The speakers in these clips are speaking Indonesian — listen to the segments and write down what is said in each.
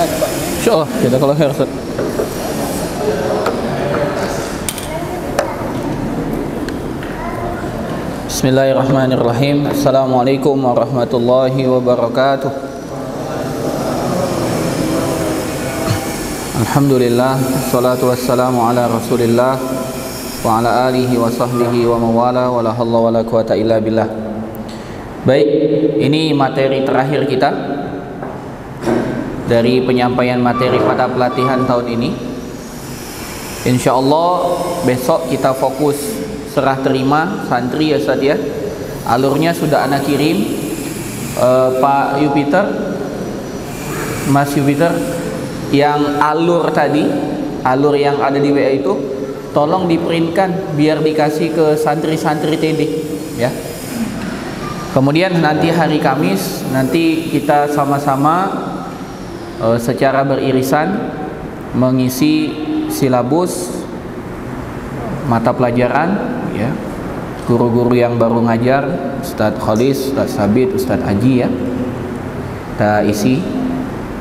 Insyaallah kita kalau khair Ustaz. Bismillahirrahmanirrahim. Assalamualaikum warahmatullahi wabarakatuh. Alhamdulillah, salatu wassalamu ala Rasulillah wa ala alihi wa sahbihi wa mawala wa la hawla wa la quwata illa billah. Baik, ini materi terakhir kita dari penyampaian materi pada pelatihan tahun ini. Insyaallah besok kita fokus serah terima santri ya Ustaz ya. Alurnya sudah ana kirim. Pak Yupiter, Mas Yupiter, yang alur tadi, alur yang ada di WA itu tolong diprintkan biar dikasih ke santri-santri TD ya. Kemudian nanti hari Kamis nanti kita sama-sama secara beririsan mengisi silabus mata pelajaran ya, guru-guru yang baru ngajar, Ustadz Khalis, Ustadz Sabit, Ustadz Aji ya. Kita isi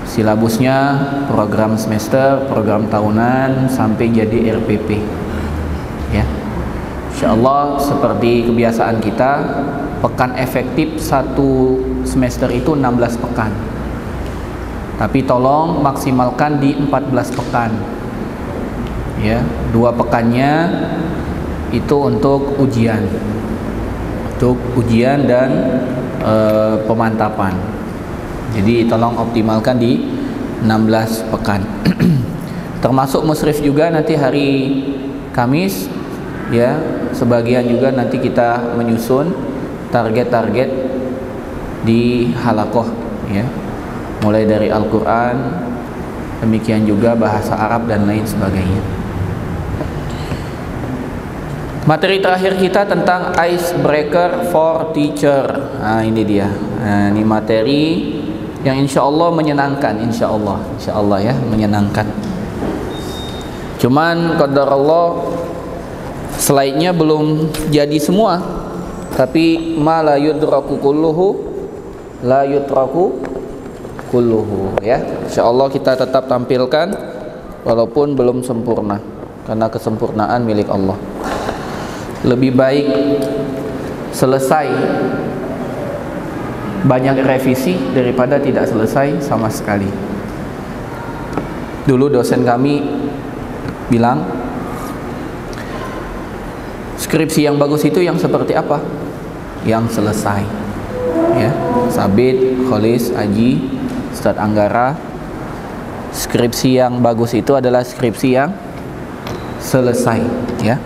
silabusnya, program semester, program tahunan sampai jadi RPP ya. Insyaallah seperti kebiasaan kita, pekan efektif satu semester itu 16 pekan. Tapi tolong maksimalkan di 14 pekan ya, 2 pekannya itu untuk ujian dan pemantapan. Jadi tolong optimalkan di 16 pekan. Termasuk musrif juga nanti hari Kamis ya, sebagian juga nanti kita menyusun target-target di halakoh ya, mulai dari Al-Quran, demikian juga bahasa Arab dan lain sebagainya. Materi terakhir kita tentang icebreaker for teacher. Nah ini dia. Nah, ini materi yang insya Allah menyenangkan, insya Allah ya, menyenangkan. Cuman qadarullah slide-nya belum jadi semua, tapi ma la yudraku kulluhu la yutraku kulluhu ya. Insya Allah kita tetap tampilkan walaupun belum sempurna, karena kesempurnaan milik Allah. Lebih baik selesai banyak revisi daripada tidak selesai sama sekali. Dulu dosen kami bilang, skripsi yang bagus itu yang seperti apa? Yang selesai ya. Sabit, Khalis, Aji, Ustadz Anggara, skripsi yang bagus itu adalah skripsi yang selesai ya.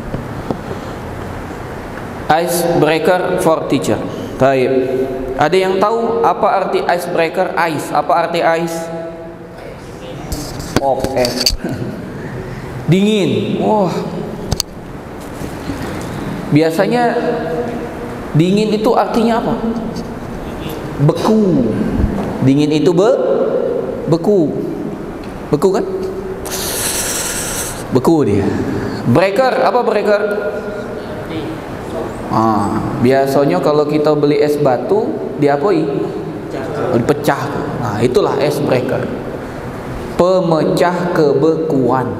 Icebreaker for teacher. Baik. Ada yang tahu apa arti icebreaker? Ice. Apa arti ice? Es. Dingin. Wah. Biasanya dingin itu artinya apa? Beku. Dingin itu beku. Beku kan? Beku dia. Breaker, apa breaker? Biasanya kalau kita beli es batu diapoi? Dipecah. Nah, itulah es breaker. Pemecah kebekuan.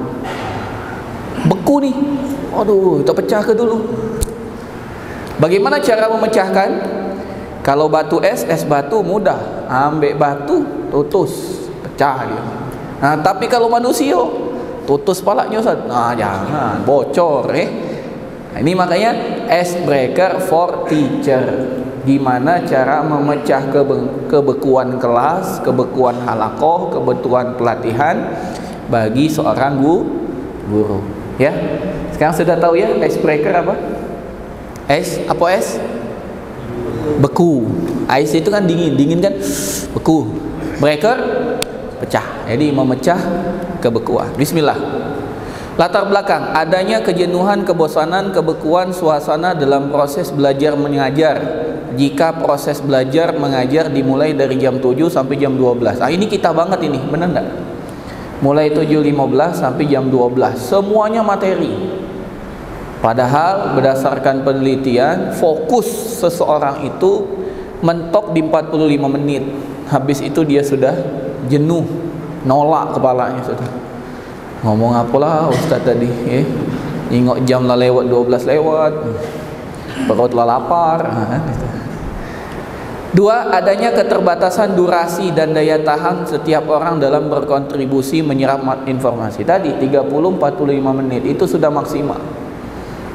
Beku nih. Aduh, kita pecah ke dulu. Bagaimana cara memecahkan? Kalau batu es batu mudah. Ambil batu, tutus, pecah dia. Nah, tapi kalau manusia tutus palanya Ustaz. Nah, jangan bocor Nah, ini makanya icebreaker for teacher. Gimana cara memecah kebekuan kelas, kebekuan halakoh, kebekuan pelatihan bagi seorang guru. Ya, sekarang sudah tahu ya icebreaker apa? Apa es? Beku. Ice itu kan dingin kan beku. Breaker pecah. Jadi memecah kebekuan. Bismillah. Latar belakang adanya kejenuhan, kebosanan, kebekuan suasana dalam proses belajar mengajar. Jika proses belajar mengajar dimulai dari jam 7 sampai jam 12. Nah, ini kita banget ini, benar enggak? Mulai 7.15 sampai jam 12. Semuanya materi. Padahal berdasarkan penelitian, fokus seseorang itu mentok di 45 menit. Habis itu dia sudah jenuh nolak kepalanya sudah. Ngomong apalah ustaz tadi, Nengok jam lah lewat 12 lewat. Perut lah lapar. Gitu. 2. Adanya keterbatasan durasi dan daya tahan setiap orang dalam berkontribusi menyerap informasi. Tadi 30-45 menit itu sudah maksimal.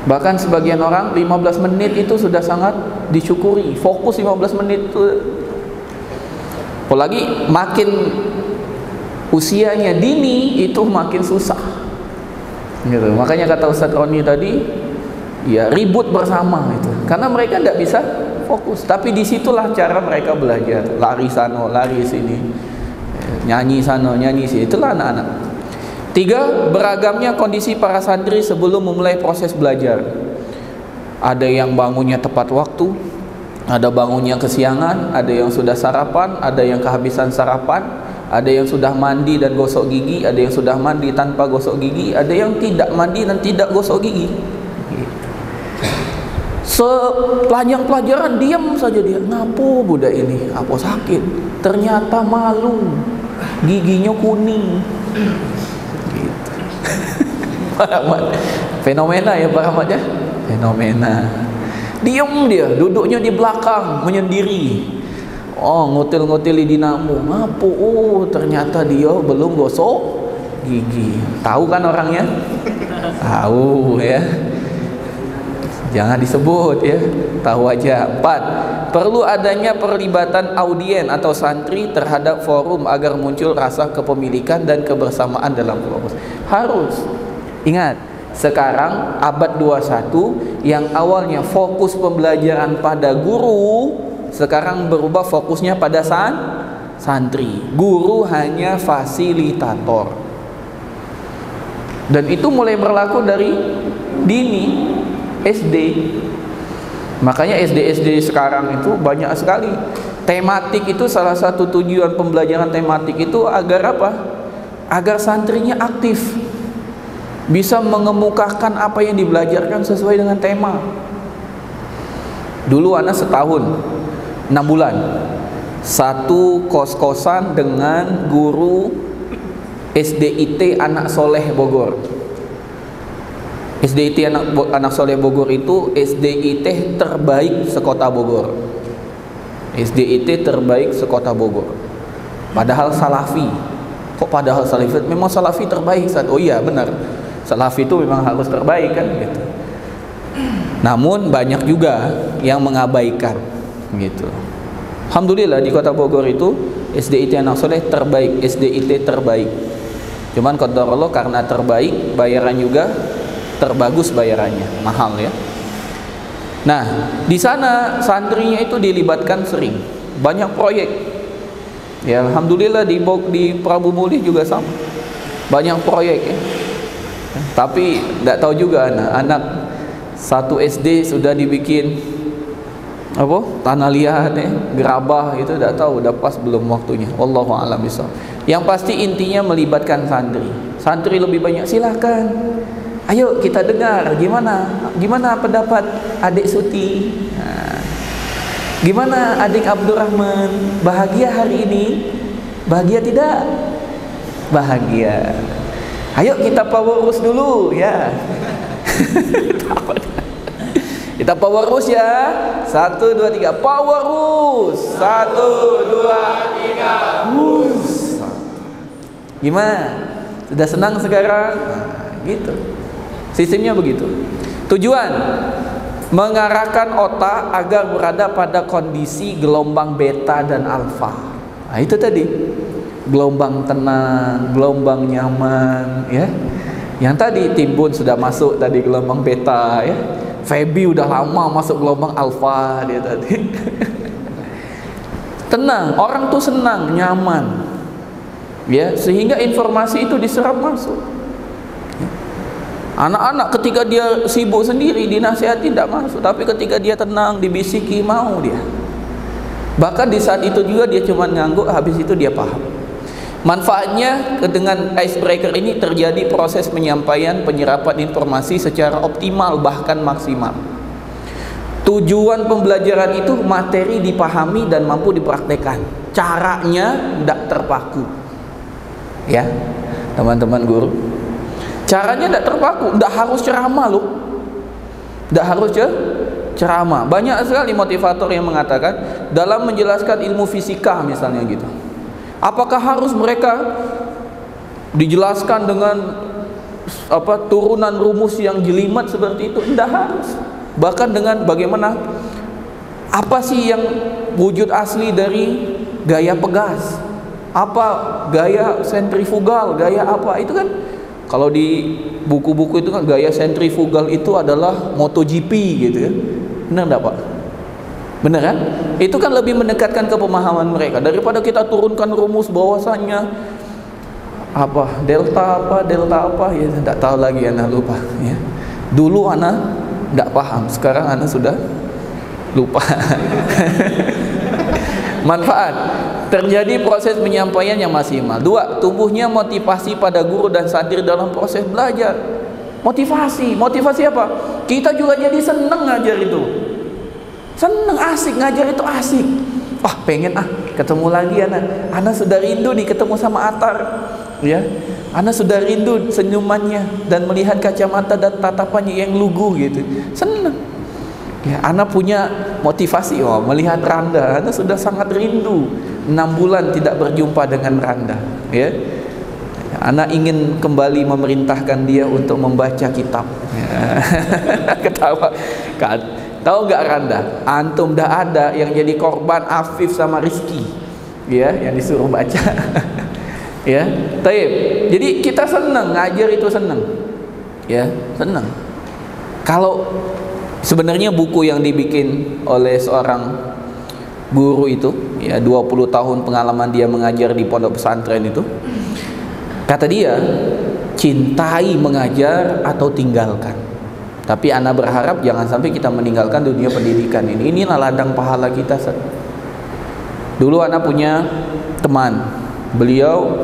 Bahkan sebagian orang 15 menit itu sudah sangat disyukuri. Fokus 15 menit itu. Apalagi makin usianya dini itu makin susah. Gitu. Makanya kata Ustaz Roni tadi, ya ribut bersama itu. Karena mereka tidak bisa fokus. Tapi disitulah cara mereka belajar. Lari sana, lari sini, nyanyi sana, nyanyi sini. Itulah anak-anak. 3. Beragamnya kondisi para santri sebelum memulai proses belajar. Ada yang bangunnya tepat waktu, ada bangunnya kesiangan, ada yang sudah sarapan, ada yang kehabisan sarapan, ada yang sudah mandi dan gosok gigi, ada yang sudah mandi tanpa gosok gigi, ada yang tidak mandi dan tidak gosok gigi. Sepanjang pelajaran diam saja dia. Ngapo budak ini? Apa sakit? Ternyata malu, giginya kuning. Gitu. Pak Ahmad, fenomena ya Pak Ahmad ya, fenomena. Diam dia, duduknya di belakang menyendiri. Oh, ngutil-ngutili dinamo. Ngapo? Oh, ternyata dia belum gosok gigi. Tahu kan orangnya? Tahu ya. Jangan disebut ya. Tahu aja. 4. Perlu adanya perlibatan audien atau santri terhadap forum agar muncul rasa kepemilikan dan kebersamaan dalam forum. Harus. Ingat, sekarang abad 21 yang awalnya fokus pembelajaran pada guru, sekarang berubah fokusnya pada santri. Guru hanya fasilitator. Dan itu mulai berlaku dari dini, SD. Makanya SD sekarang itu banyak sekali. Tematik itu salah satu tujuan pembelajaran tematik itu agar apa? Agar santrinya aktif, bisa mengemukakan apa yang dibelajarkan sesuai dengan tema. Dulu anak setahun 6 bulan satu kos-kosan dengan guru SDIT Anak Soleh Bogor. SDIT Anak Soleh Bogor itu SDIT terbaik sekota Bogor. SDIT terbaik sekota Bogor. Padahal Salafi. Kok padahal Salafi? Memang Salafi terbaik. Oh iya benar, Salafi itu memang harus terbaik kan gitu. Namun banyak juga yang mengabaikan gitu. Alhamdulillah di kota Bogor itu SDIT Anak Soleh terbaik, SDIT terbaik. Cuman qadarullah karena terbaik, bayaran juga terbagus, bayarannya mahal ya. Nah, di sana santrinya itu dilibatkan sering, banyak proyek. Ya alhamdulillah di Prabu Muli juga sama, banyak proyek ya. Tapi tidak tahu juga anak satu SD sudah dibikin apa? Tanah liat ya, gerabah itu tidak tahu udah pas belum waktunya. Wallahu a'lam bishawab. Yang pasti intinya melibatkan santri. Santri lebih banyak, silahkan. Ayo kita dengar gimana pendapat adik Suti. Nah, gimana adik Abdurrahman? Bahagia hari ini? Bahagia tidak? Bahagia. Ayo kita powerus dulu ya. Kita powerus ya. 1, 2, 3 powerus. 1, 2, 3 hus. Gimana? Sudah senang sekarang? Nah, gitu. Sistemnya begitu. Tujuan mengarahkan otak agar berada pada kondisi gelombang beta dan alfa. Nah, itu tadi. Gelombang tenang, gelombang nyaman ya. Yang tadi Timbun sudah masuk tadi gelombang beta ya. Febi udah lama masuk gelombang alfa dia tadi. Tenang, orang tuh senang, nyaman. Ya, sehingga informasi itu diserap masuk. Anak-anak ketika dia sibuk sendiri dinasihati tidak masuk, tapi ketika dia tenang dibisiki mau dia. Bahkan di saat itu juga dia cuma ngangguk, habis itu dia paham. Manfaatnya dengan icebreaker ini terjadi proses penyampaian penyerapan informasi secara optimal bahkan maksimal. Tujuan pembelajaran itu materi dipahami dan mampu dipraktekkan. Caranya tidak terpaku. Ya, teman-teman guru. Caranya tidak terpaku, tidak harus ceramah loh. Tidak harus ceramah. Banyak sekali motivator yang mengatakan dalam menjelaskan ilmu fisika misalnya gitu. Apakah harus mereka dijelaskan dengan turunan rumus yang jelimet seperti itu? Tidak harus. Bahkan dengan bagaimana, apa sih yang wujud asli dari gaya pegas, apa gaya sentrifugal, gaya apa, itu kan kalau di buku-buku itu kan gaya sentrifugal itu adalah MotoGP gitu ya. Benar enggak Pak? Benar kan? Itu kan lebih mendekatkan ke pemahaman mereka daripada kita turunkan rumus bahwasannya delta apa ya, tidak tahu lagi, anak lupa ya. Dulu anak tidak paham, sekarang anak sudah lupa. Manfaat: terjadi proses penyampaian yang maksimal. 2. Tumbuhnya motivasi pada guru dan santri dalam proses belajar. Motivasi apa? Kita juga jadi seneng ngajar itu. Seneng, asik ngajar itu, asik. Pengen ketemu lagi anak sudah rindu nih ketemu sama Atar. Ya, anak sudah rindu senyumannya dan melihat kacamata dan tatapannya yang lugu gitu. Seneng. Ya, anak punya motivasi melihat Randa. Anak sudah sangat rindu 6 bulan tidak berjumpa dengan Randa. Ya, anak ingin kembali memerintahkan dia untuk membaca kitab. Ya. Ketawa kan? Tahu nggak Randa? Antum dah ada yang jadi korban Afif sama Rizky, ya, yang disuruh baca. Ya, taib. Jadi kita senang ngajar itu, senang. Ya, senang. Kalau sebenarnya buku yang dibikin oleh seorang guru itu, ya 20 tahun pengalaman dia mengajar di pondok pesantren itu, kata dia, cintai mengajar atau tinggalkan. Tapi ana berharap jangan sampai kita meninggalkan dunia pendidikan ini. Inilah ladang pahala kita. Dulu ana punya teman, beliau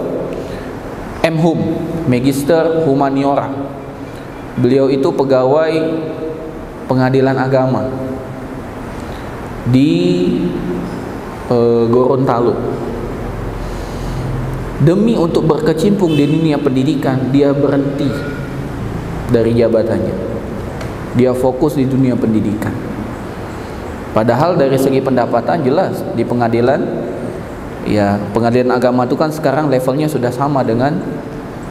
M.Hum, Magister Humaniora. Beliau itu pegawai pengadilan agama di Gorontalo. Demi untuk berkecimpung di dunia pendidikan, dia berhenti dari jabatannya. Dia fokus di dunia pendidikan. Padahal dari segi pendapatan jelas di pengadilan, ya pengadilan agama itu kan sekarang levelnya sudah sama dengan,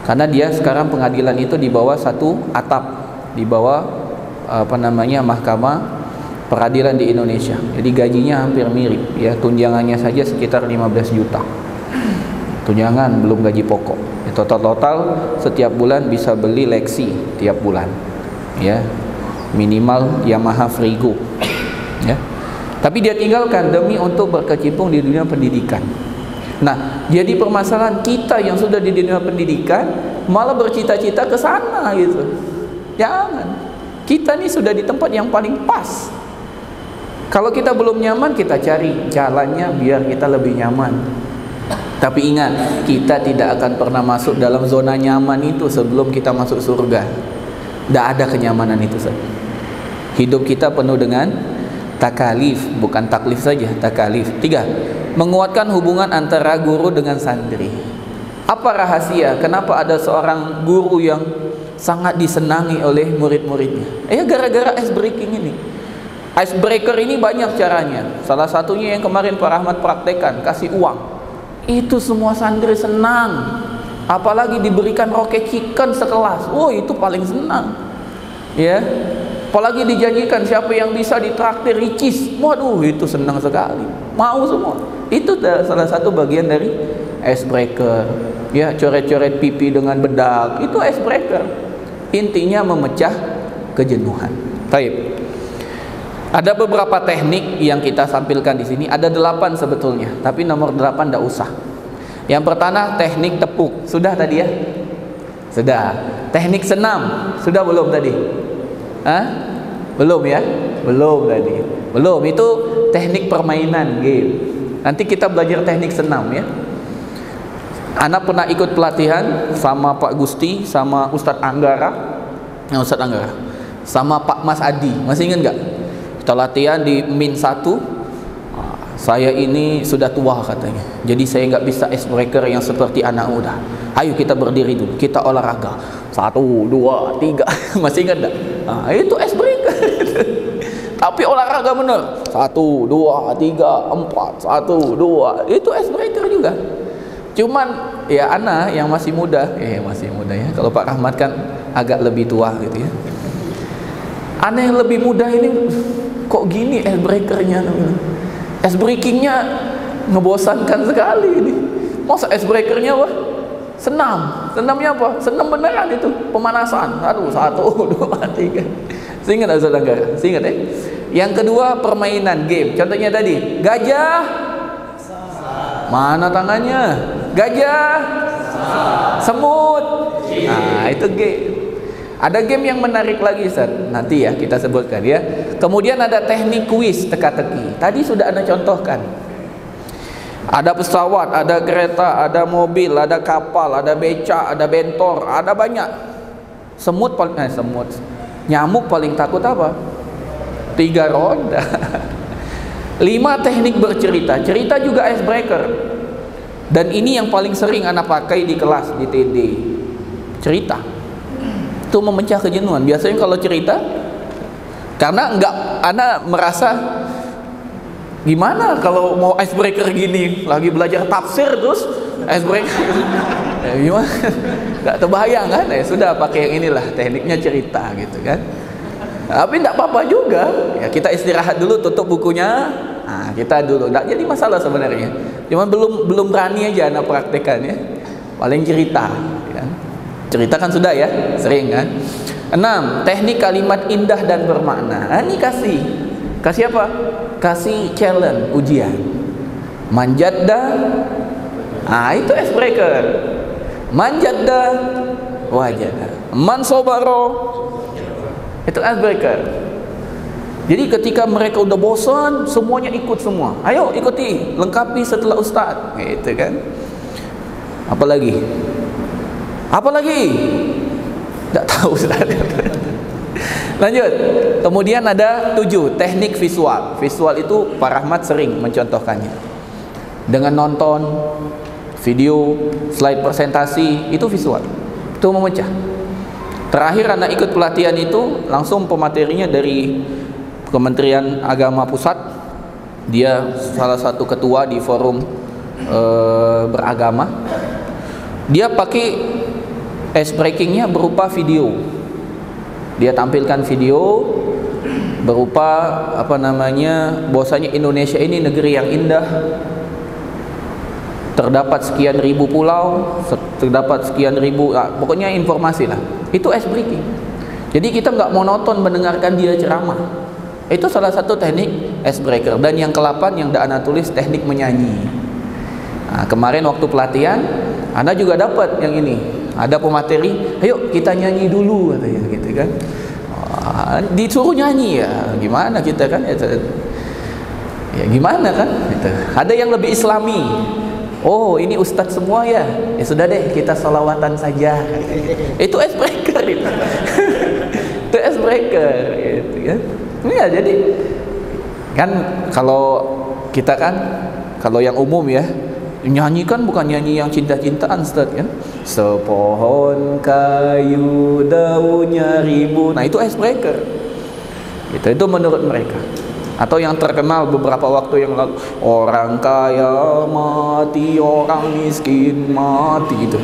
karena dia sekarang pengadilan itu di bawah satu atap, di bawah mahkamah peradilan di Indonesia. Jadi gajinya hampir mirip, ya tunjangannya saja sekitar 15 juta. Tunjangan belum gaji pokok. Ya, total setiap bulan bisa beli leksi tiap bulan. Ya. Minimal Yamaha Frigo, ya. Tapi dia tinggalkan demi untuk berkecimpung di dunia pendidikan. Nah, jadi permasalahan kita yang sudah di dunia pendidikan malah bercita-cita ke sana gitu. Jangan. Kita nih sudah di tempat yang paling pas. Kalau kita belum nyaman, kita cari jalannya biar kita lebih nyaman. Tapi ingat, kita tidak akan pernah masuk dalam zona nyaman itu sebelum kita masuk surga. Tidak ada kenyamanan itu saja. Hidup kita penuh dengan takalif, bukan taklif saja, takalif. 3. Menguatkan hubungan antara guru dengan santri. Apa rahasia? Kenapa ada seorang guru yang sangat disenangi oleh murid-muridnya? Gara-gara ice breaking ini. Ice breaker ini banyak caranya. Salah satunya yang kemarin Pak Rahmat praktekkan, kasih uang. Itu semua santri senang. Apalagi diberikan roket chicken sekelas, itu paling senang. Ya, apalagi dijanjikan siapa yang bisa ditraktir ricis, waduh itu senang sekali, mau semua. Itu salah satu bagian dari ice breaker. Ya, coret-coret pipi dengan bedak, itu ice breaker. Intinya memecah kejenuhan. Baik. Ada beberapa teknik yang kita sampilkan di sini. Ada 8 sebetulnya, tapi nomor 8 tidak usah. Yang pertama teknik tepuk, sudah tadi ya? Sudah. Teknik senam, sudah belum tadi? Belum ya? Belum tadi. Belum, itu teknik permainan game. Nanti kita belajar teknik senam ya. Anak pernah ikut pelatihan sama Pak Gusti, sama Ustadz Anggara, sama Pak Mas Adi. Masih ingat nggak? Kita latihan di Min 1. Saya ini sudah tua katanya, jadi saya nggak bisa ice breaker yang seperti anak muda. Ayo kita berdiri dulu, kita olahraga. 1, 2, 3. Masih ingat tak? Itu icebreaker. Tapi olahraga benar. 1, 2, 3, 4. 1, 2. Itu icebreaker juga. Cuman ya ana yang masih muda, masih muda ya. Kalau Pak Rahmat kan agak lebih tua gitu ya. Ana yang lebih muda ini kok gini icebreakernya? Icebreakingnya ngebosankan sekali ini. Masa icebreakernya wah senam. Senamnya apa? Senam beneran itu, pemanasan. 1, 2, 3. Seingat tak saudara? Seingat ya? Yang kedua permainan game. Contohnya tadi, gajah. Mana tangannya? Gajah. Semut. Nah, itu game. Ada game yang menarik lagi, Ustaz. Nanti ya kita sebutkan ya. Kemudian ada teknik kuis teka-teki. Tadi sudah Anda contohkan. Ada pesawat, ada kereta, ada mobil, ada kapal, ada beca, ada bentor, ada banyak. Semut nyamuk paling takut apa? 3 roda. 5 teknik bercerita. Cerita juga icebreaker. Dan ini yang paling sering anak pakai di kelas di TD. Cerita. Itu memecah kejenuhan. Biasanya kalau cerita, karena anak merasa gimana kalau mau icebreaker gini, lagi belajar tafsir terus icebreaker. Gimana? Gak terbayang kan? Sudah pakai yang inilah, tekniknya cerita gitu kan. Tapi tidak apa-apa juga. Ya, kita istirahat dulu, tutup bukunya. Nah, kita dulu. Tidak jadi masalah sebenarnya. Cuma belum berani aja anak praktekan ya. Paling cerita. Kan? Cerita kan sudah ya, sering kan. 6. Teknik kalimat indah dan bermakna. Ini kasih apa? Kasih challenge, ujian. Manjadda. Itu icebreaker. Manjadda wajada. Mansobaro. Itu icebreaker. Jadi ketika mereka udah bosan, semuanya ikut semua. Ayo ikuti, lengkapi setelah ustaz. Gitu kan. Apalagi? Tak tahu ustaz. Lanjut. Kemudian ada 7 teknik visual. Visual itu Pak Rahmat sering mencontohkannya. Dengan nonton video, slide presentasi, itu visual. Itu memecah. Terakhir anak ikut pelatihan itu langsung pematerinya dari Kementerian Agama Pusat. Dia salah satu ketua di forum beragama. Dia pakai icebreakingnya berupa video. Dia tampilkan video berupa bahwasanya Indonesia ini negeri yang indah. Terdapat sekian ribu pulau, terdapat sekian ribu, pokoknya informasi lah. Itu icebreaking. Jadi kita nggak monoton mendengarkan dia ceramah. Itu salah satu teknik icebreaker. Dan yang ke-8 yang Anda tulis teknik menyanyi. Kemarin waktu pelatihan, Anda juga dapat yang ini. Ada pemateri, ayo kita nyanyi dulu katanya gitu kan. Disuruh nyanyi ya, gimana kita kan? Ya gimana kan? Gitu. Ada yang lebih Islami. Oh ini ustadz semua ya, ya sudah deh kita sholawatan saja. Itu icebreaker itu. Itu icebreaker gitu kan. Ya jadi kan kalau kita kan kalau yang umum ya nyanyi kan bukan nyanyi yang cinta-cintaan Ustaz kan. Sepohon kayu daunnya ribu. Nah itu icebreaker. Itu menurut mereka. Atau yang terkenal beberapa waktu yang lalu, orang kaya mati, orang miskin mati gitu.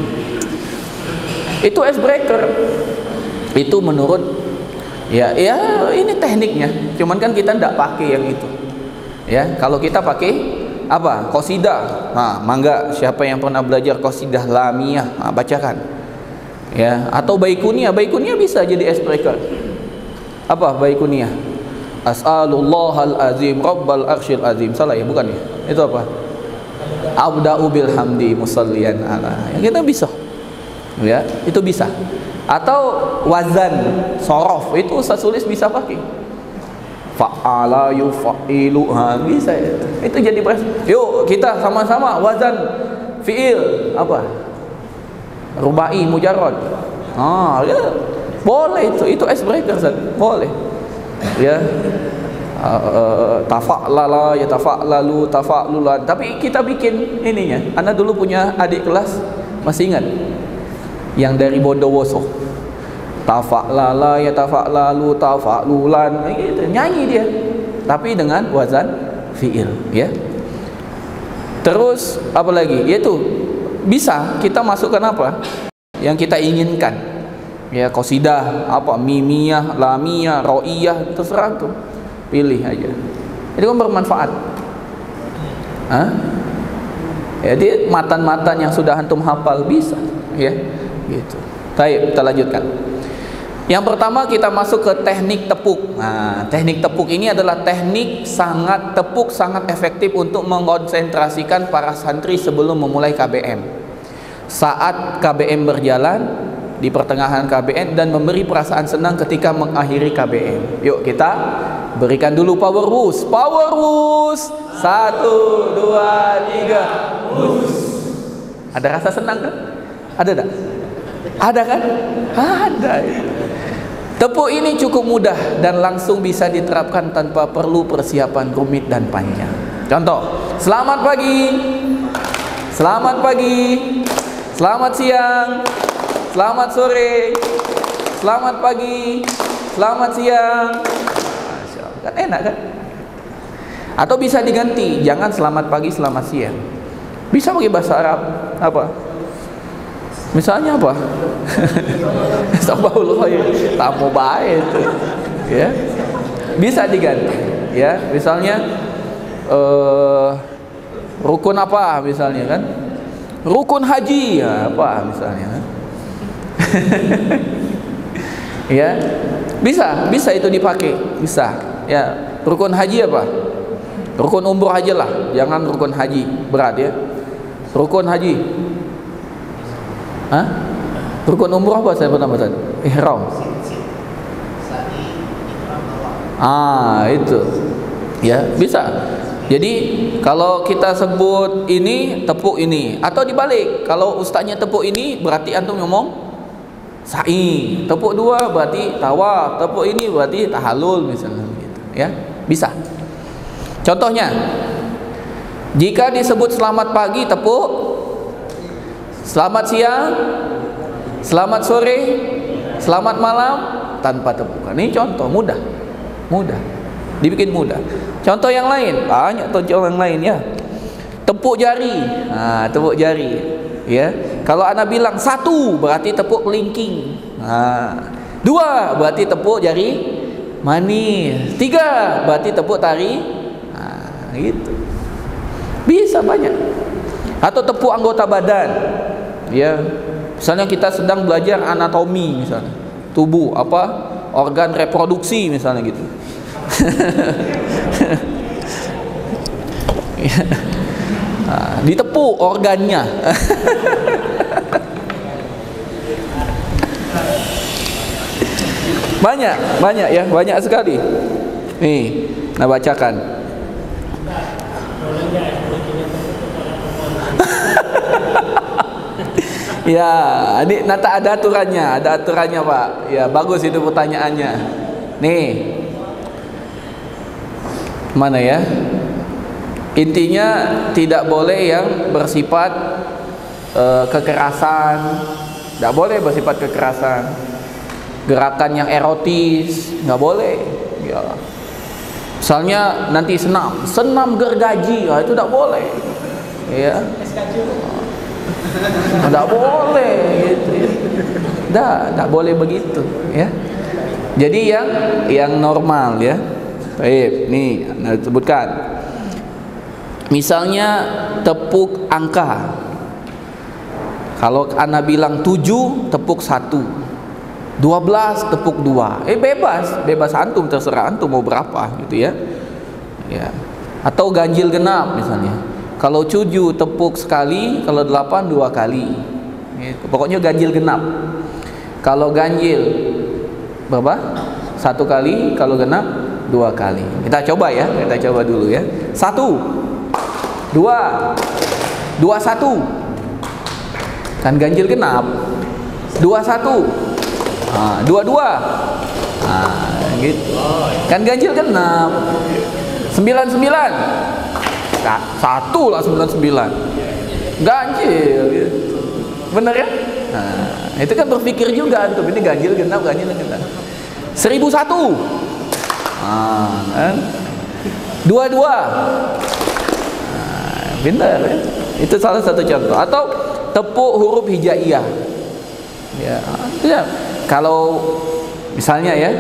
Itu icebreaker. Itu menurut ya ini tekniknya. Cuman kan kita tidak pakai yang itu. Ya, kalau kita pakai apa? Qasidah. Nah, mangga siapa yang pernah belajar qasidah lamiyah, bacakan. Ya, atau baikuniyah. Baikuniyah bisa jadi icebreaker. Apa baikuniyah? As'alullahal azim rabbal arsyil azim. Salah ya, bukan ya? Itu apa? Abda'u bil hamdi musalliyan ala. Ya, kita bisa. Ya, itu bisa. Atau wazan sorof itu saya tulis bisa pakai. Fa'ala yufa'ilu, bisa ya. Itu jadi yuk kita sama-sama wazan fi'il apa? Rubai mujarrad. Ya. Boleh itu icebreaker Ustaz. Boleh. Ya. Tafa'lala ya tafa'lalu tafa'lulan. Tapi kita bikin ininya. Anda dulu punya adik kelas masih ingat? yang dari Bondowoso. Tafa'lala ya tafa'lalu tafa'lulan, gitu. Nyanyi dia, tapi dengan wazan fi'il, ya. Terus apa lagi? Yaitu bisa kita masukkan apa yang kita inginkan, ya, qasidah, apa, mimiyah, lamiyah, ro'iyah, terserah tuh, pilih aja. Itu kan bermanfaat. Jadi matan-matan yang sudah antum hafal bisa, ya, gitu. Baik, kita lanjutkan. Yang pertama kita masuk ke teknik tepuk. Nah, teknik tepuk ini adalah teknik sangat efektif untuk mengkonsentrasikan para santri sebelum memulai KBM. Saat KBM berjalan, di pertengahan KBM, dan memberi perasaan senang ketika mengakhiri KBM. Yuk kita berikan dulu power wus. Power wus. 1, 2, 3. Wus. Ada rasa senang kan? Ada tak? Ada kan? Ada. Tepuk ini cukup mudah dan langsung bisa diterapkan tanpa perlu persiapan rumit dan panjang. Contoh, selamat pagi, selamat pagi, selamat siang, selamat sore, selamat pagi, selamat siang. Masya Allah, kan enak kan? Atau bisa diganti, jangan selamat pagi, selamat siang. Bisa pakai bahasa Arab, apa? Misalnya apa? Sabahul khair, tamu baik itu, ya. Bisa diganti, ya. Misalnya rukun apa misalnya kan? Rukun haji, ya, apa misalnya kan? Ya. Bisa itu dipakai, bisa. Ya, rukun haji apa? Rukun umroh aja lah, jangan rukun haji, berat ya. Rukun haji. Hah? Rukun umroh apa saya pertama tadi? Ihram. Itu. Ya, bisa. Jadi kalau kita sebut ini, tepuk ini, atau dibalik. Kalau ustaznya tepuk ini, berarti antum ngomong sa'i. Tepuk dua berarti tawaf. Tepuk ini berarti tahallul misalnya gitu, ya. Bisa. Contohnya, jika disebut selamat pagi tepuk, selamat siang, selamat sore, selamat malam tanpa tepukan. Ini contoh mudah, dibikin mudah. Contoh yang lain, banyak contoh yang lain ya. Tepuk jari, tepuk jari, ya. Kalau ana bilang 1 berarti tepuk kelingking, 2 berarti tepuk jari manis, 3 berarti tepuk tari, gitu. Bisa banyak. Atau tepuk anggota badan, ya. Misalnya kita sedang belajar anatomi misalnya, tubuh, apa, organ reproduksi misalnya gitu. Ditepuk organnya. banyak ya, banyak sekali. Nih, nah bacakan. Ya, ini nata ada aturannya Pak. Ya, bagus itu pertanyaannya. Nih, mana ya? Intinya tidak boleh yang bersifat kekerasan, tidak boleh bersifat kekerasan. Gerakan yang erotis nggak boleh. Ya, misalnya nanti senam gergaji, itu tidak boleh. Ya. Tidak boleh gitu ya. Tidak boleh begitu ya. Jadi yang normal ya. Baik, nih anda sebutkan. Misalnya tepuk angka. Kalau anda bilang 7 tepuk 1, 12 tepuk 2. Bebas antum, terserah antum mau berapa gitu ya. Ya. Atau ganjil genap misalnya. Kalau 7 tepuk sekali, kalau 8 2 kali. Gitu. Pokoknya ganjil genap. Kalau ganjil berapa? 1 kali, kalau genap 2 kali. Kita coba ya, kita coba dulu ya. 1 2 1. Kan ganjil genap. 21. 22. Gitu. Kan ganjil genap. 99. 1 lah 99 ganjil gitu. Bener ya? Nah, itu kan berpikir juga antum, ini ganjil genap, ganjil genap. 1001. Nah, kan? 22. Nah, pintar ya. Itu salah satu contoh. Atau tepuk huruf hijaiyah. Ya, kalau misalnya ya,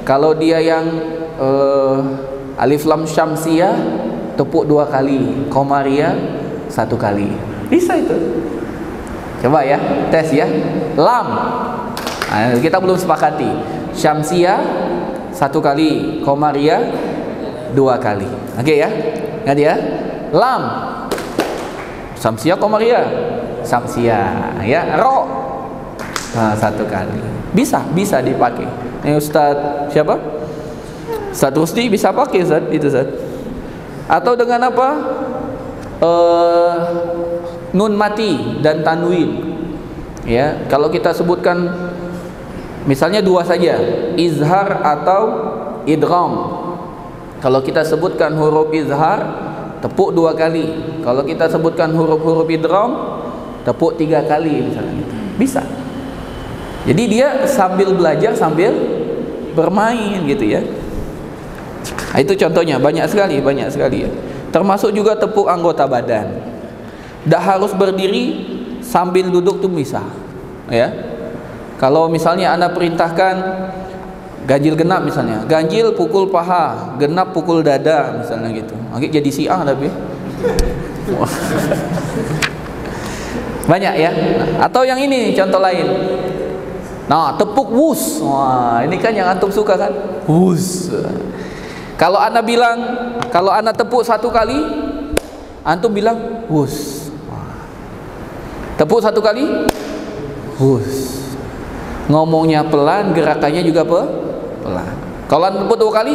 kalau dia yang alif lam syamsiyah tepuk 2 kali, qamariyah 1 kali. Bisa itu. Coba ya, tes ya. Lam. Nah, kita belum sepakati. Syamsiyah 1 kali, qamariyah 2 kali. Oke ya? Ngerti ya? Lam. Syamsiyah, qamariyah. Syamsiyah, ya. Ro. Nah, 1 kali. Bisa dipakai. Ini Ustaz siapa? Ustaz Rusdi bisa pakai Ustaz, itu Ustaz. Atau dengan apa? Nun mati dan tanwin. Ya, kalau kita sebutkan misalnya 2 saja, izhar atau idgham. Kalau kita sebutkan huruf izhar, tepuk 2 kali. Kalau kita sebutkan huruf-huruf idgham, tepuk 3 kali misalnya. Bisa. Jadi dia sambil belajar sambil bermain gitu ya. Nah, itu contohnya, banyak sekali ya. Termasuk juga tepuk anggota badan. Tidak harus berdiri, sambil duduk tuh bisa. Ya. Kalau misalnya Anda perintahkan ganjil genap misalnya, ganjil pukul paha, genap pukul dada misalnya gitu. Oke, jadi siang tapi. Banyak ya. Atau yang ini contoh lain. Nah, tepuk wus. Wah, ini kan yang antum suka kan? Wus. Kalau Anda bilang, kalau Anda tepuk 1 kali, antum bilang wus. Tepuk 1 kali, wus. Ngomongnya pelan, gerakannya juga pelan. Kalau Anda tepuk 2 kali,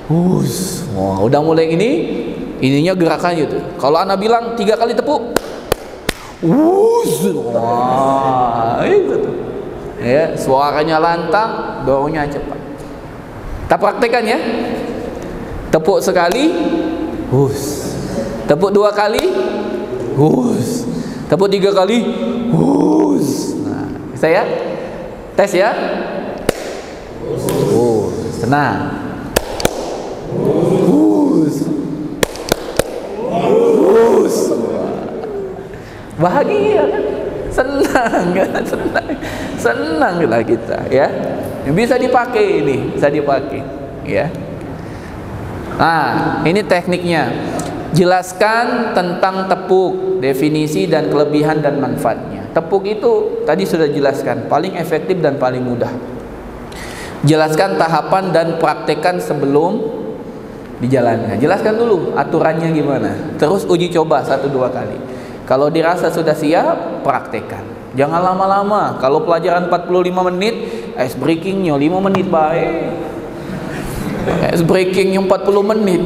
wus. Wah, udah mulai ininya gerakannya tuh. Kalau Anda bilang 3 kali tepuk, wus. Wah, itu tuh. Ya, suaranya lantang, dorongnya cepat. Kita praktekkan ya. Tepuk sekali, hus. Tepuk 2 kali, hus. Tepuk 3 kali, hus. Nah, bisa ya? Tes ya. Tenang. Hus. Hus. Bahagia kan? Senang kan? Senanglah kita ya. Bisa dipakai ini, bisa dipakai ya. Nah, ini tekniknya. Jelaskan tentang tepuk, definisi dan kelebihan dan manfaatnya. Tepuk itu tadi sudah jelaskan, paling efektif dan paling mudah. Jelaskan tahapan dan praktekkan sebelum dijalankan. Jelaskan dulu aturannya gimana. Terus uji coba 1-2 kali. Kalau dirasa sudah siap, praktekkan. Jangan lama-lama. Kalau pelajaran 45 menit, ice breakingnya 5 menit baik. Ice breakingnya 40 menit.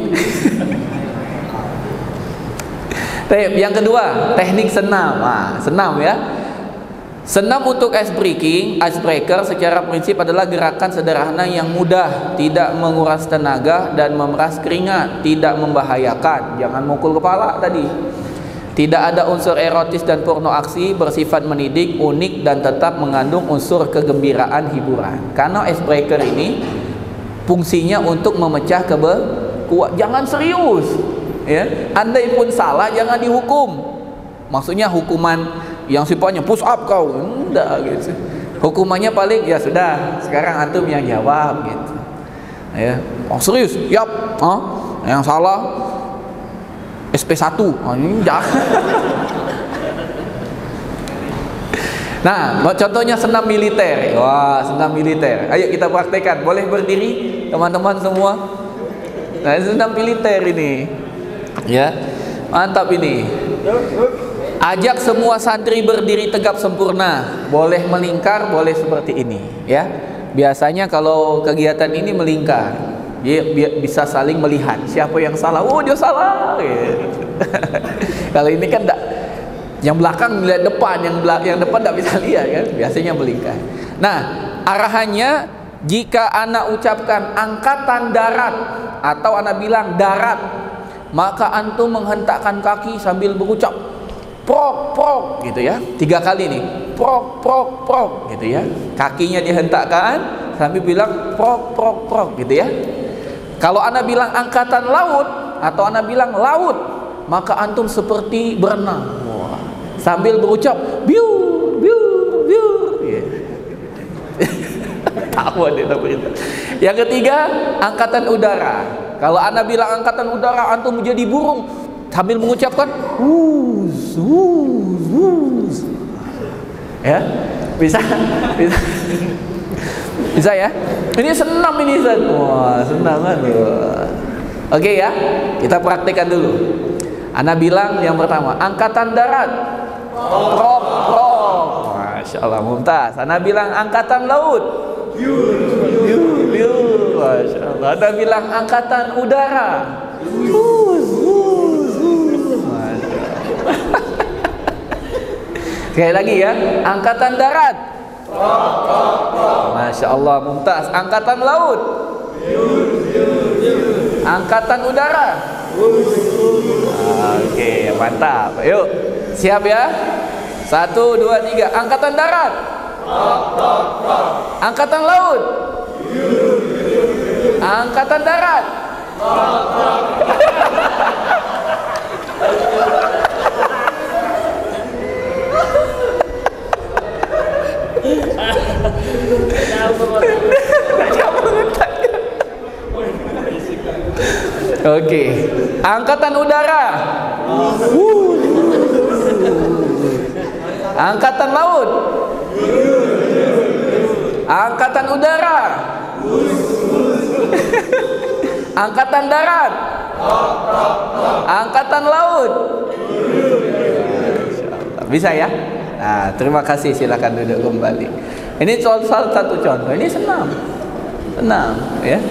Yang kedua, teknik senam. Nah, senam ya. Senam untuk ice breaker secara prinsip adalah gerakan sederhana yang mudah, tidak menguras tenaga dan memeras keringat, tidak membahayakan. Jangan mukul kepala tadi. Tidak ada unsur erotis dan porno aksi, bersifat mendidik, unik dan tetap mengandung unsur kegembiraan hiburan. Karena icebreaker ini fungsinya untuk memecah kuat. Jangan serius, ya. Andai pun salah jangan dihukum. Maksudnya hukuman yang sifatnya push up kau, enggak gitu. Hukumannya paling ya sudah, sekarang antum yang jawab gitu. Ya, oh serius, yap, yang salah SP1, ini jangan. Nah, contohnya senam militer. Wah, senam militer. Ayo kita praktekkan. Boleh berdiri, teman-teman semua. Nah, senam militer ini, ya, mantap ini. Ajak semua santri berdiri tegap sempurna. Boleh melingkar, boleh seperti ini, ya. Biasanya kalau kegiatan ini melingkar, dia bisa saling melihat siapa yang salah. Oh, dia salah. Gitu. Kalau ini kan enggak, yang belakang melihat depan, yang depan enggak bisa lihat kan. Biasanya melingkar. Nah, arahannya jika anak ucapkan angkatan darat atau anak bilang darat, maka antum menghentakkan kaki sambil berucap prok prok gitu ya, 3 kali nih, prok prok prok gitu ya, kakinya dihentakkan sambil bilang prok prok prok gitu ya. Kalau ana bilang angkatan laut atau ana bilang laut, maka antum seperti berenang. Wah, sambil berucap biur biur biur ya. Tahu dia tapi. Yang ketiga, angkatan udara. Kalau ana bilang angkatan udara, antum menjadi burung sambil mengucapkan wuz wuz wuz. Ya, bisa bisa bisa ya. Ini senam ini Ustaz. Wah, senam kan. Oke ya, kita praktekkan dulu. Ana bilang yang pertama, angkatan darat. Prok prok. Masya Allah, mumtaz. Ana bilang angkatan laut. Biur biur. Masya Allah. Ana bilang angkatan udara. Wuz wuz wuz. Masya Allah. Sekali lagi ya, angkatan darat. Masya Allah, mumtaz. Angkatan laut. Angkatan udara. Oke, mantap. Yuk, siap ya. 1, 2, 3. Angkatan darat. Angkatan laut. Angkatan darat. Oke, angkatan udara. Angkatan laut. Angkatan udara. Angkatan darat. Angkatan laut. Bisa ya? Nah, terima kasih, silakan duduk kembali. Ini salah satu contoh. Ini senam. Senam ya.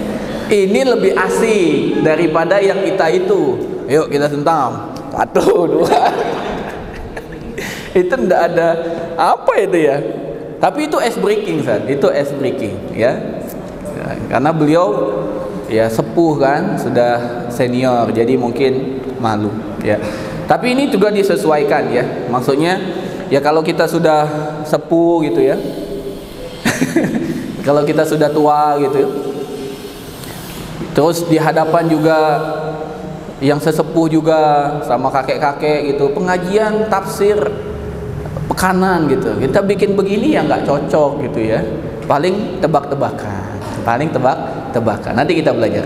Ini lebih asik daripada yang kita itu. Yuk kita sentam. 1, 2. Itu ndak ada apa itu ya. Tapi itu ice breaking, Ustaz. Itu ice breaking ya. Karena beliau ya sepuh kan, sudah senior, jadi mungkin malu ya. Tapi ini juga disesuaikan ya. Maksudnya ya kalau kita sudah sepuh gitu ya. Kalau kita sudah tua gitu. Terus di hadapan juga yang sesepuh juga sama kakek-kakek gitu, pengajian tafsir pekanan gitu, kita bikin begini ya nggak cocok gitu ya, paling tebak-tebakan, paling tebak-tebakan. Nanti kita belajar.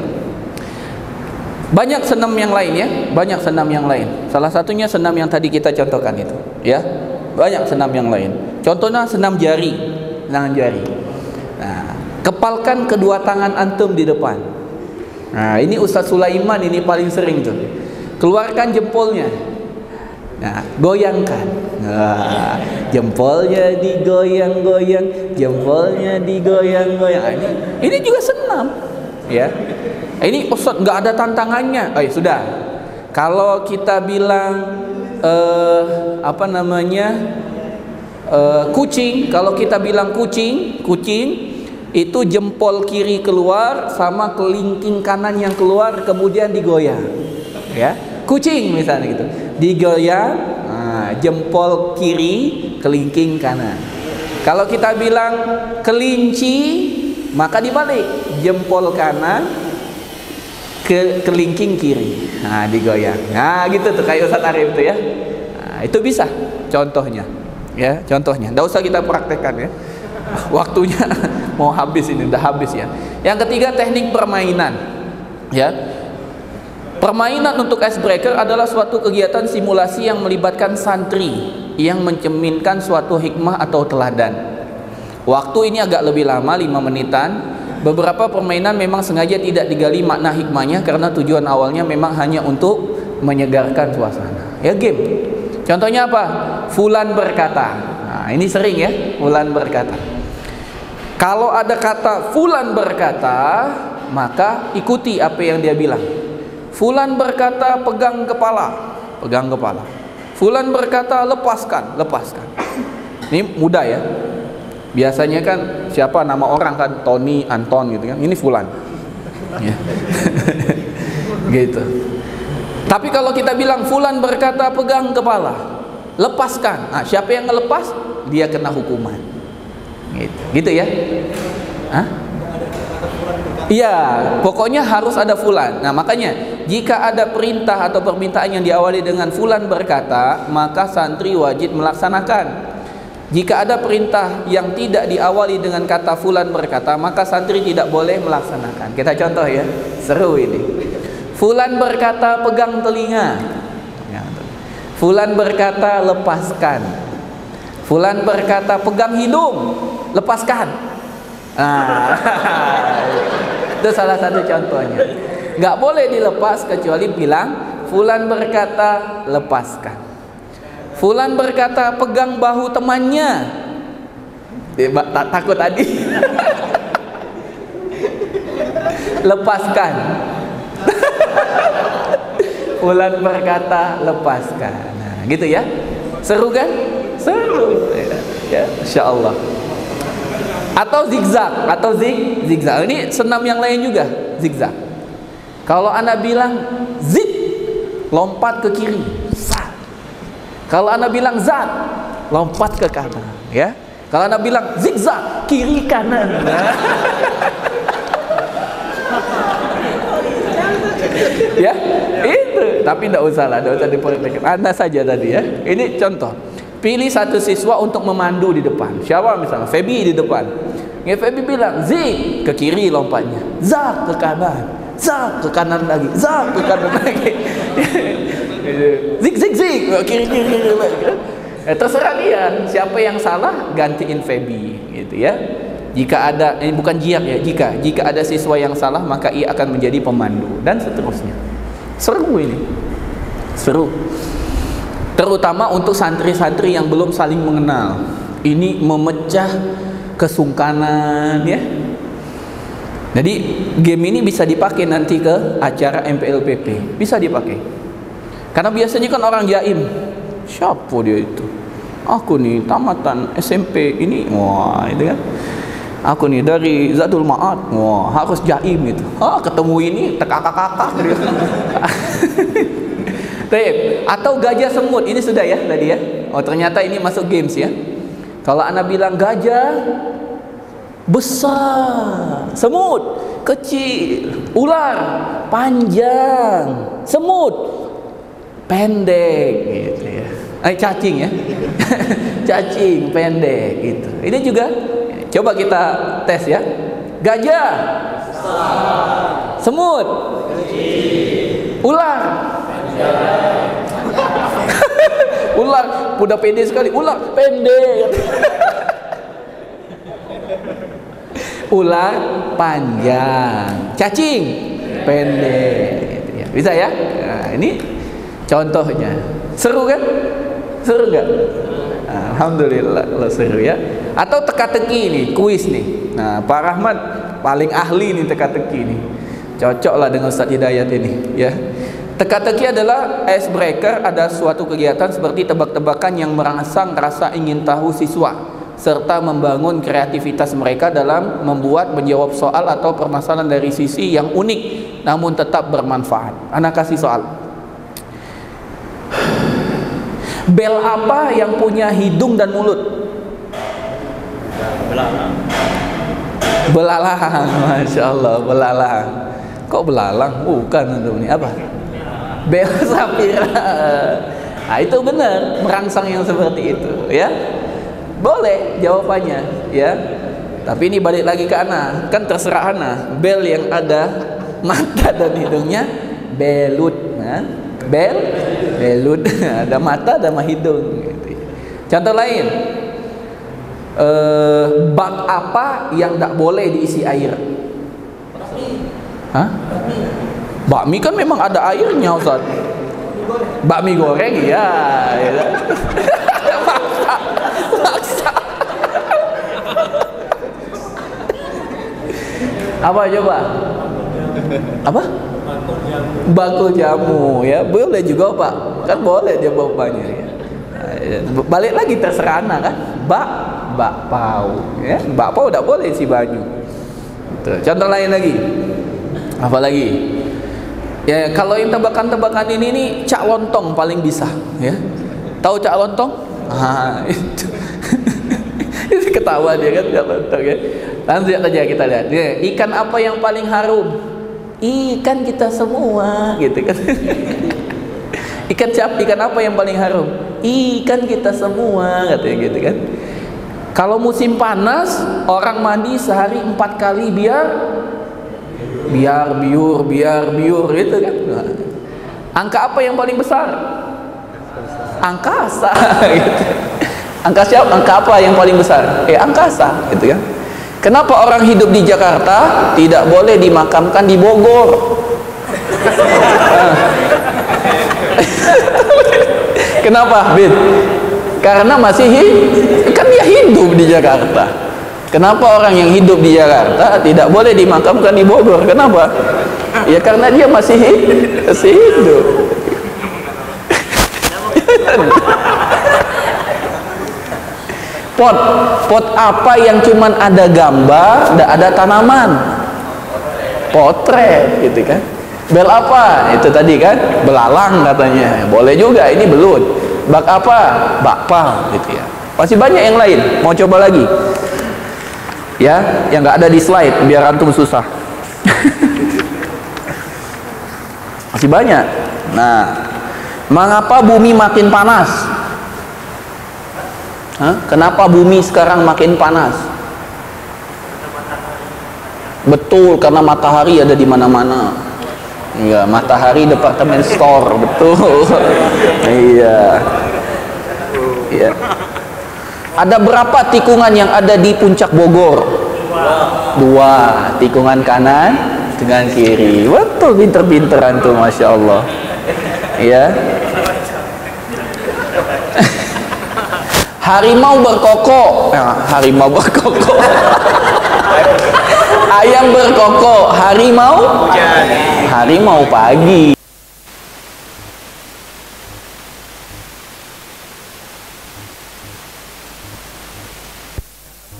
Banyak senam yang lain ya, banyak senam yang lain. Salah satunya senam yang tadi kita contohkan itu ya, banyak senam yang lain. Contohnya senam jari, senam jari. Nah, kepalkan kedua tangan antum di depan. Nah, ini Ustaz Sulaiman ini paling sering tuh. Keluarkan jempolnya. Nah, goyangkan. Nah, jempolnya digoyang-goyang, jempolnya digoyang-goyang. Ini juga senam, ya. Ini Ustaz nggak ada tantangannya. Oh, ya, sudah. Kalau kita bilang apa namanya? Kucing, kalau kita bilang kucing itu jempol kiri keluar sama kelingking kanan yang keluar kemudian digoyang ya, kucing misalnya gitu digoyang, nah, jempol kiri kelingking kanan. Kalau kita bilang kelinci maka dibalik, jempol kanan ke kelingking kiri, nah digoyang, nah gitu tuh kayak Ustaz Arif tuh ya. Nah, itu bisa contohnya ya, contohnya nggak usah kita praktekkan ya. Waktunya mau habis, ini udah habis ya. Yang ketiga, teknik permainan ya. Permainan untuk icebreaker adalah suatu kegiatan simulasi yang melibatkan santri yang mencerminkan suatu hikmah atau teladan. Waktu ini agak lebih lama, 5 menitan. Beberapa permainan memang sengaja tidak digali makna hikmahnya karena tujuan awalnya memang hanya untuk menyegarkan suasana. Ya, game. Contohnya apa? Fulan berkata. Nah, ini sering ya, fulan berkata. Kalau ada kata fulan berkata, maka ikuti apa yang dia bilang. Fulan berkata pegang kepala, pegang kepala. Fulan berkata lepaskan, lepaskan. Ini mudah ya. Biasanya kan siapa nama orang kan, Tony, Anton gitu kan. Ini fulan. Ya. Gitu. Tapi kalau kita bilang fulan berkata pegang kepala, lepaskan. Nah, siapa yang ngelepas, dia kena hukuman. Gitu ya. Hah? Iya, pokoknya harus ada fulan. Nah, makanya jika ada perintah atau permintaan yang diawali dengan fulan berkata, maka santri wajib melaksanakan. Jika ada perintah yang tidak diawali dengan kata fulan berkata, maka santri tidak boleh melaksanakan. Kita contoh ya, seru ini. Fulan berkata pegang telinga. Fulan berkata lepaskan. Fulan berkata pegang hidung, lepaskan. Nah, itu salah satu contohnya. Nggak boleh dilepas kecuali bilang fulan berkata lepaskan. Fulan berkata pegang bahu temannya. Tak takut tadi. Lepaskan. Fulan berkata lepaskan. Nah, gitu ya. Seru kan? Seru. Ya, insyaallah. Atau zigzag, atau zigzag. Ini senam yang lain juga, zigzag. Kalau Anda bilang zig, lompat ke kiri. Kalau Anda bilang zat, lompat ke kanan, ya. Kalau Anda bilang zigzag, kiri kanan. Ya, itu. Tapi tidak usah lah, tidak usah diperhatikan. Anda saja tadi ya. Ini contoh. Pilih satu siswa untuk memandu di depan. Siapa misalnya? Febi di depan. Ya, Febi bilang zig, ke kiri lompatnya. Zak ke kanan. Zak ke kanan lagi. Zak ke kanan lagi. Zig zig zig, kiri kiri lagi. Terserah dia. Siapa yang salah gantiin Febi, gitu ya. Jika ada, ini bukan jiak ya. Jika ada siswa yang salah, maka ia akan menjadi pemandu dan seterusnya. Seru ini, seru. Terutama untuk santri-santri yang belum saling mengenal. Ini memecah kesungkanan ya. Jadi game ini bisa dipakai nanti ke acara MPLPP, bisa dipakai. Karena biasanya kan orang jaim, siapa dia itu? Aku nih tamatan SMP ini, wah itu kan. Aku nih dari Zadul Ma'ad, wah harus jaim itu. Ketemu ini tekak-kakak gitu. Atau gajah semut, ini sudah ya tadi ya. Oh ternyata ini masuk games ya. Kalau Anda bilang gajah besar, semut kecil, ular panjang, semut pendek gitu ya. Cacing ya. Cacing pendek gitu. Ini juga coba kita tes ya. Gajah besar, semut kecil, ular ular udah pede sekali, ular pendek. Ular panjang, cacing pendek gitu ya. Bisa ya? Nah, ini contohnya. Seru kan? Seru nggak? Alhamdulillah kalau seru ya. Atau teka-teki nih, kuis nih. Nah, Pak Rahmat paling ahli nih teka-teki nih. Cocok lah dengan Ustaz Hidayat ini ya. Teka-teki adalah icebreaker, ada suatu kegiatan seperti tebak-tebakan yang merangsang rasa ingin tahu siswa serta membangun kreativitas mereka dalam menjawab soal atau permasalahan dari sisi yang unik namun tetap bermanfaat. Anak kasih soal. Bel apa yang punya hidung dan mulut? Belalang. Belalang, masya Allah, belalang. Kok belalang? Bukan untuk ini apa? Bel sapira. Nah, itu benar, merangsang yang seperti itu, ya. Boleh jawabannya, ya. Tapi ini balik lagi ke Ana, kan terserah Ana. Bel yang ada mata dan hidungnya belut, nah. Belut ada mata ada hidung gitu. Contoh lain, bak apa yang tak boleh diisi air? Hah? Bakmi kan memang ada airnya, Ustaz. Bakmi goreng ya, ya. Maksa. Apa coba? Apa? Bakul jamu ya, boleh juga Pak, kan boleh dia bapaknya ya. Balik lagi terserah anak kan, bakpao ya, bakpao tidak boleh isi baju. Contoh lain lagi, apa lagi ya? Kalau yang tebakan-tebakan ini nih Cak Lontong paling bisa ya. Tahu Cak Lontong? Itu. Itu ketawa dia kan Cak Lontong ya. Lanjut aja kita lihat. Ikan apa yang paling harum? Ikan kita semua, gitu kan. Ikan siapa? Ikan apa yang paling harum? Ikan kita semua, katanya gitu kan. Kalau musim panas, orang mandi sehari 4 kali biar biur gitu kan. Angka apa yang paling besar? Angkasa gitu. Angka siapa? Angka apa yang paling besar? Angkasa gitu kan. Kenapa orang hidup di Jakarta tidak boleh dimakamkan di Bogor? Kenapa, Bin? Karena masih kan dia hidup di Jakarta. Kenapa orang yang hidup di Jakarta tidak boleh dimakamkan di Bogor? Kenapa? Ya karena dia masih hidup. Pot apa yang cuman ada gambar, tidak ada tanaman? Potret, gitu kan. Bel apa? Itu tadi kan, belalang katanya. Boleh juga, ini belut. Bak apa? Bakpao, gitu ya. Masih banyak yang lain. Mau coba lagi? Ya, yang nggak ada di slide, biar antum susah. Masih banyak. Nah, mengapa bumi makin panas? Kenapa bumi sekarang makin panas? Betul, karena matahari ada di mana-mana. Iya, matahari departemen store, betul. Iya. Iya. Ada berapa tikungan yang ada di puncak Bogor? 2. Tikungan kanan dengan kiri. Betul, pinter-pinteran tuh, masya Allah. Iya. Harimau berkokok. Harimau berkokok. Ayam berkokok. Harimau pagi.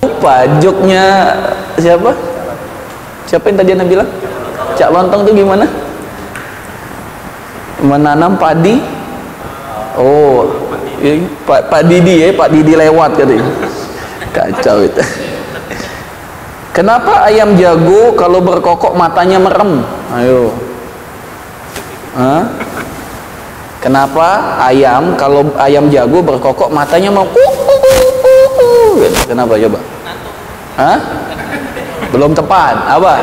Lupa joknya siapa? Siapa yang tadi Anda bilang? Cak Lontong tuh gimana? Menanam padi. Oh, Pak Didi ya, Pak Didi lewat katanya. Kacau itu. Kenapa ayam jago kalau berkokok matanya merem? Ayo. Kenapa kalau ayam jago berkokok matanya mau Kenapa coba? Belum tepat. Apa?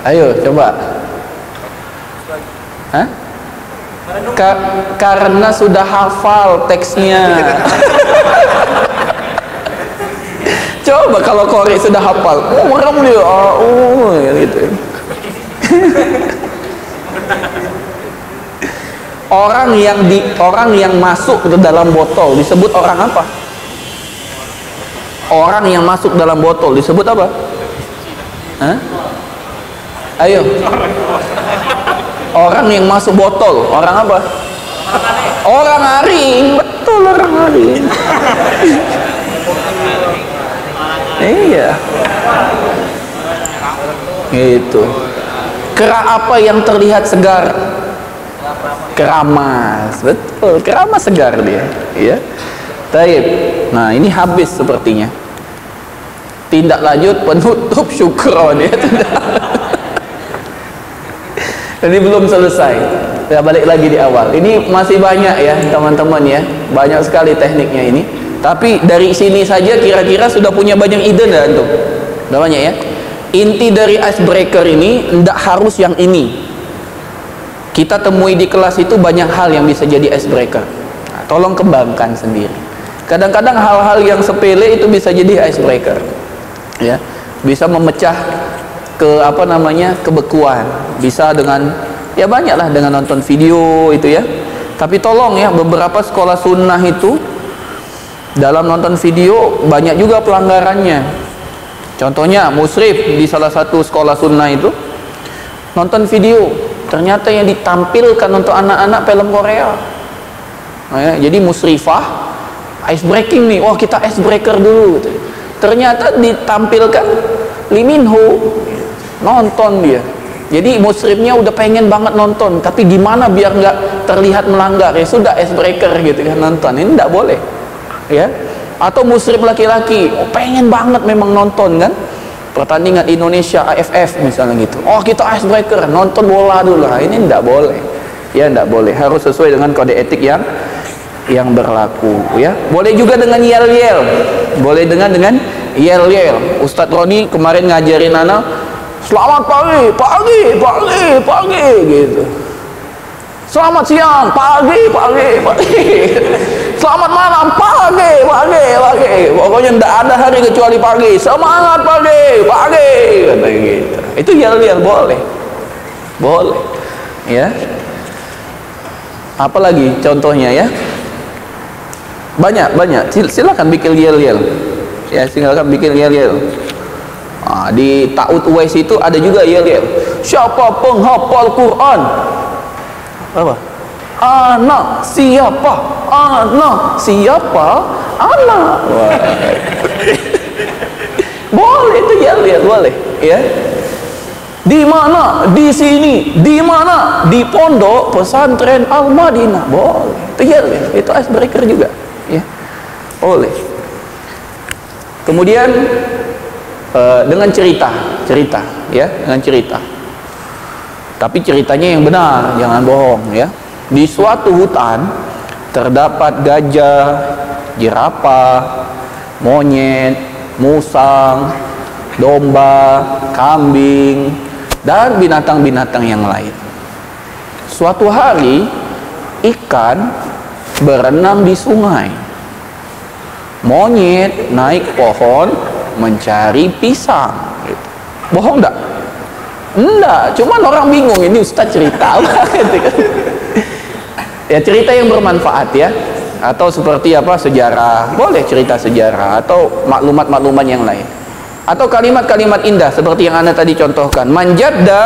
Ayo coba. Karena sudah hafal teksnya. Coba kalau Korek sudah hafal, merem dia, gitu. Orang yang masuk ke dalam botol disebut orang apa? Orang yang masuk dalam botol disebut apa? Ayo. Orang yang masuk botol, orang apa? Orang aring, betul, orang aring. Iya. Gitu. Kera apa yang terlihat segar? Keramas, betul. Keramas segar dia, ya. Taib. Nah, ini habis sepertinya. Tindak lanjut penutup syukron ya. Ini belum selesai. Kita balik lagi di awal. Ini masih banyak ya teman-teman ya. Banyak sekali tekniknya ini. Tapi dari sini saja kira-kira sudah punya banyak ide dah antum. Udah banyak ya. Inti dari icebreaker ini tidak harus yang ini. Kita temui di kelas itu banyak hal yang bisa jadi icebreaker. Nah, tolong kembangkan sendiri. Kadang-kadang hal-hal yang sepele itu bisa jadi icebreaker. Ya. Bisa memecah kebekuan. Bisa dengan ya banyaklah dengan nonton video itu ya. Tapi tolong ya, beberapa sekolah sunnah itu dalam nonton video banyak juga pelanggarannya. Contohnya musrif di salah satu sekolah sunnah itu nonton video, ternyata yang ditampilkan untuk anak-anak film Korea. Nah, ya, jadi musrifah ice breaking nih, wah kita ice breaker dulu gitu. Ternyata ditampilkan Lee Min Ho, nonton dia Jadi musrimnya udah pengen banget nonton, tapi gimana biar nggak terlihat melanggar, ya sudah icebreaker gitu kan, nonton. Ini nggak boleh, ya. Atau musrim laki-laki, pengen banget memang nonton kan, pertandingan Indonesia AFF misalnya gitu. Oh, kita icebreaker, nonton bola dulu. Ini nggak boleh, ya nggak boleh. Harus sesuai dengan kode etik yang berlaku, ya. Boleh juga dengan yel-yel, boleh dengan yel-yel. Ustadz Roni kemarin ngajarin anak, selamat pagi, pagi, pagi, pagi gitu. Selamat siang, pagi, pagi, pagi. Selamat malam, pagi, pagi, pagi. Pokoknya tidak ada hari kecuali pagi. Semangat pagi, pagi, kata gitu. Itu yel-yel boleh, boleh, ya. Apalagi contohnya, ya. Banyak. Silakan bikin yel-yel, ya. Silakan bikin yel-yel. Di Ta'ud Uwais itu ada juga yel-yel. Siapa penghafal Quran? Apa? Anak siapa? Anak siapa? Anak. Boleh itu yel-yel, boleh, ya. Di mana? Di sini. Di mana? Di pondok pesantren Al-Madinah. Boleh. Itu yel-yel. Itu icebreaker juga, ya. Boleh. Kemudian dengan cerita, ya, dengan cerita. Tapi ceritanya yang benar, jangan bohong, ya. Di suatu hutan terdapat gajah, jerapah, monyet, musang, domba, kambing, dan binatang-binatang yang lain. Suatu hari ikan berenang di sungai. Monyet naik pohon mencari pisang. Bohong enggak? Enggak, cuman orang bingung, ini Ustaz cerita apa gitu kan. Ya, cerita yang bermanfaat, ya. Atau seperti apa, sejarah, boleh cerita sejarah, atau maklumat-maklumat yang lain. Atau kalimat-kalimat indah seperti yang Anda tadi contohkan. Man jadda,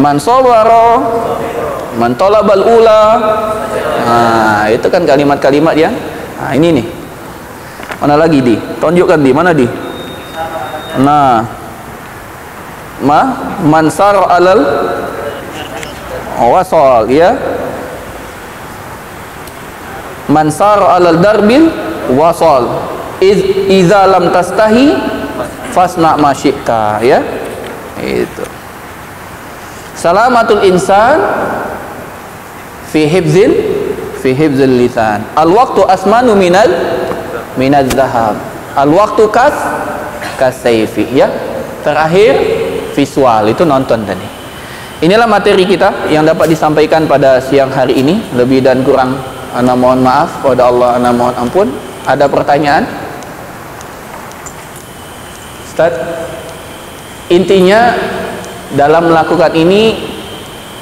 man sawara, man talabal ula. Nah, itu kan kalimat-kalimat yang ini nih. Mana lagi di? Tunjukkan di mana di? Nah, mansar alal wasal, ya. Mansar alal darbil wasal. Iza lam tastahi fasna ma syi'ta, ya. Itu. Salamatul insan fi hifzil lisan. Al waqtu asmanu minaz zahab. Al waqtu kasayfi, ya. Terakhir visual, itu nonton tadi. Inilah materi kita yang dapat disampaikan pada siang hari ini. Lebih dan kurang ana mohon maaf, pada Allah ana mohon ampun. Ada pertanyaan? Ustaz, intinya dalam melakukan ini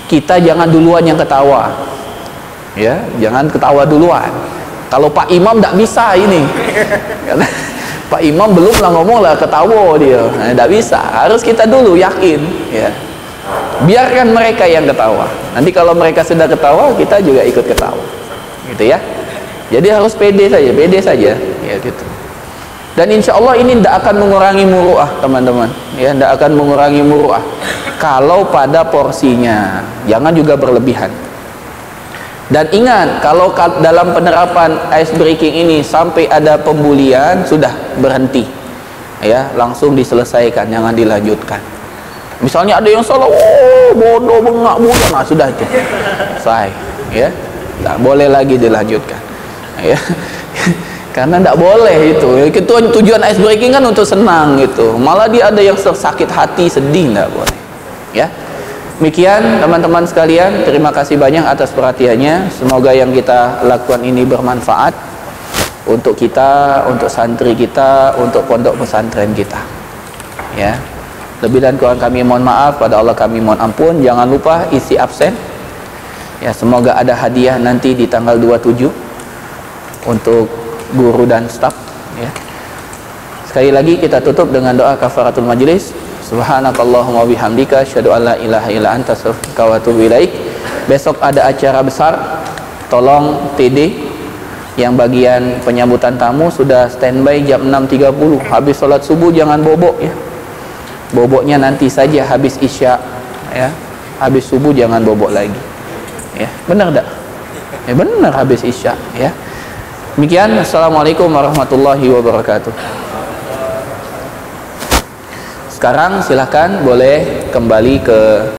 kita jangan duluan yang ketawa, ya, jangan ketawa duluan. Kalau Pak Imam tidak bisa ini. Pak Imam belum lah ngomong lah ketawa dia, tidak bisa. Harus kita dulu yakin, ya. Biarkan mereka yang ketawa. Nanti kalau mereka sudah ketawa, kita juga ikut ketawa, gitu ya. Jadi harus pede saja, ya gitu. Dan insya Allah ini tidak akan mengurangi muru'ah, teman-teman. Ya, tidak akan mengurangi muru'ah. Kalau pada porsinya, jangan juga berlebihan. Dan ingat, kalau dalam penerapan ice breaking ini sampai ada pembulian, sudah berhenti, ya, langsung diselesaikan, jangan dilanjutkan. Misalnya ada yang salah, bodoh, bengak, bulan, nah sudah itu selesai, ya, tidak boleh lagi dilanjutkan, ya. Karena tidak boleh itu. Tujuan ice breaking kan untuk senang gitu, malah dia ada yang sakit hati, sedih, tidak boleh, ya. Demikian teman-teman sekalian, terima kasih banyak atas perhatiannya. Semoga yang kita lakukan ini bermanfaat untuk kita, untuk santri kita, untuk pondok pesantren kita, ya. Lebih dan kurang kami mohon maaf, pada Allah kami mohon ampun. Jangan lupa isi absen, ya. Semoga ada hadiah nanti di tanggal 27 untuk guru dan staf, ya. Sekali lagi kita tutup dengan doa kafaratul majlis. Subhanakallahumma bihamdika asyhadu an la ilaha illa anta astaghfiruka wa atubu ilaik. Besok ada acara besar. Tolong TD yang bagian penyambutan tamu sudah standby jam 6.30. Habis sholat subuh jangan bobok, ya. Boboknya nanti saja habis isya, ya. Habis subuh jangan bobok lagi. Ya, benar tak? Ya benar, habis isya ya. Demikian, assalamualaikum warahmatullahi wabarakatuh. Sekarang silahkan boleh kembali ke